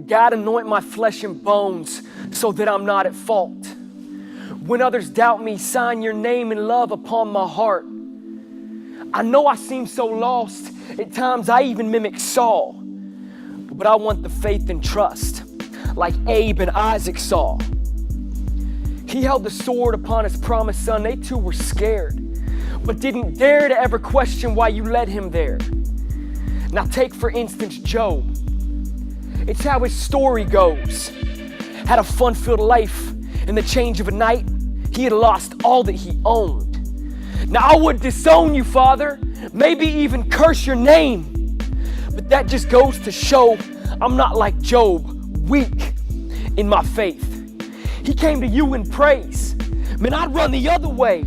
God, anoint my flesh and bones so that I'm not at fault. When others doubt me, sign your name and love upon my heart. I know I seem so lost. At times I even mimic Saul. But I want the faith and trust like Abe and Isaac saw. He held the sword upon his promised son. They too were scared, but didn't dare to ever question why you led him there. Now take for instance Job. It's how his story goes. Had a fun-filled life. In the change of a night, he had lost all that he owned. Now I would disown you, Father, maybe even curse your name. But that just goes to show I'm not like Job, weak in my faith. He came to you in praise. Man, I'd run the other way.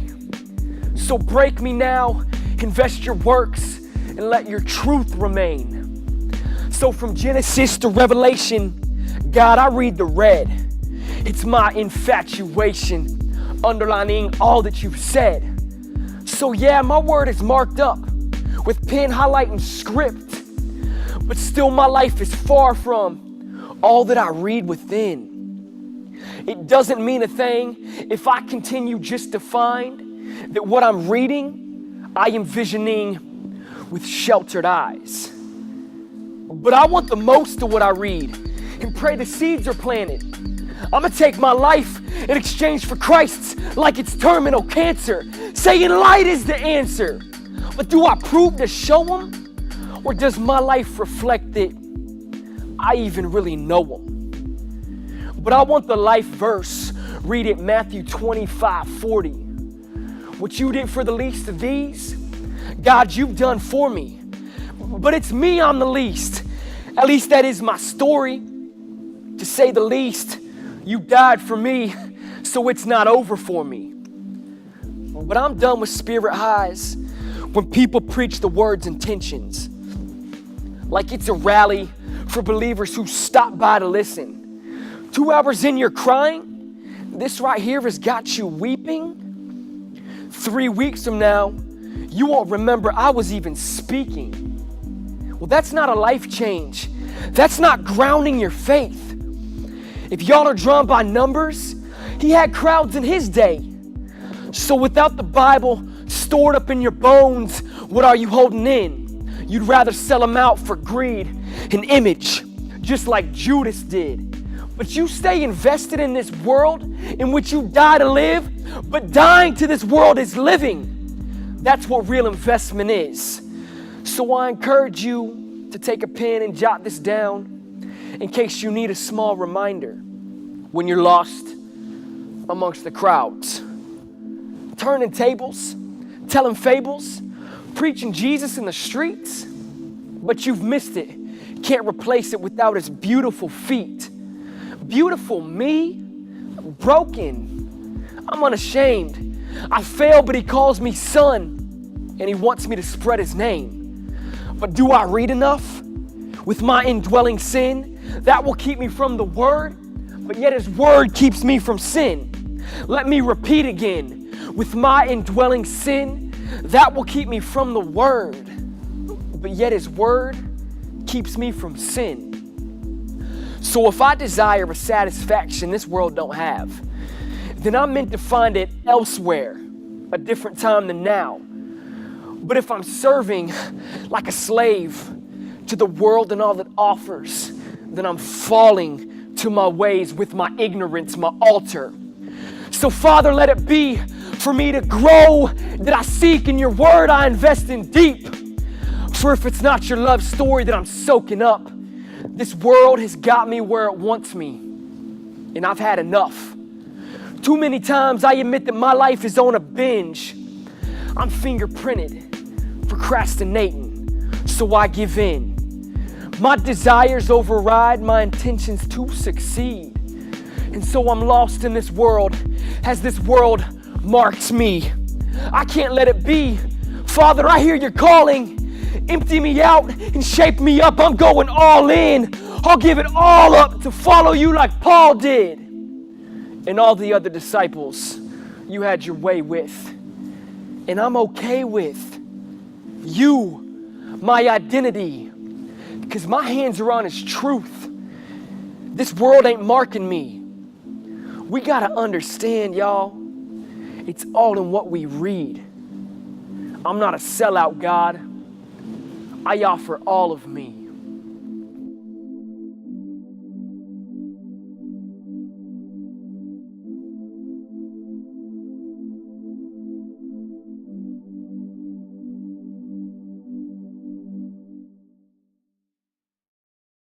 So break me now, invest your works, and let your truth remain. So from Genesis to Revelation, God, I read the red. It's my infatuation, underlining all that you've said. So yeah, my word is marked up with pen, highlight, and script. But still my life is far from all that I read within. It doesn't mean a thing if I continue just to find that what I'm reading, I am visioning with sheltered eyes. But I want the most of what I read and pray the seeds are planted. I'm gonna take my life in exchange for Christ's like it's terminal cancer, saying light is the answer. But do I prove to show him? Or does my life reflect that I even really know him? But I want the life verse. Read it, Matthew 25:40. What you did for the least of these, God, you've done for me. But it's me I'm the least. At least that is my story. To say the least, you died for me, so it's not over for me. But I'm done with spirit highs when people preach the word's intentions. Like it's a rally for believers who stop by to listen. 2 hours in, you're crying. This right here has got you weeping. 3 weeks from now, you won't remember I was even speaking. Well, that's not a life change. That's not grounding your faith. If y'all are drawn by numbers, he had crowds in his day. So without the Bible stored up in your bones, what are you holding in? You'd rather sell them out for greed and image, just like Judas did. But you stay invested in this world in which you die to live, but dying to this world is living. That's what real investment is. So I encourage you to take a pen and jot this down in case you need a small reminder when you're lost amongst the crowds. Turning tables, telling fables, preaching Jesus in the streets, but you've missed it. Can't replace it without his beautiful feet. Beautiful me, broken. I'm unashamed. I fail, but he calls me son, and he wants me to spread his name. But do I read enough? With my indwelling sin, that will keep me from the word, but yet his word keeps me from sin. Let me repeat again. With my indwelling sin, that will keep me from the word, but yet his word keeps me from sin. So if I desire a satisfaction this world don't have, then I'm meant to find it elsewhere, a different time than now. But if I'm serving like a slave to the world and all it offers, then I'm falling to my ways with my ignorance, my altar. So Father, let it be for me to grow that I seek in your word, I invest in deep. For if it's not your love story that I'm soaking up, this world has got me where it wants me, and I've had enough. Too many times I admit that my life is on a binge. I'm fingerprinted, procrastinating, so I give in. My desires override my intentions to succeed. And so I'm lost in this world as this world marks me. I can't let it be. Father, I hear you're calling. Empty me out and shape me up. I'm going all in. I'll give it all up to follow you like Paul did. And all the other disciples you had your way with. And I'm okay with you, my identity, because my hands are on his truth. This world ain't marking me. We gotta understand, y'all, it's all in what we read. I'm not a sellout, God. I offer all of me.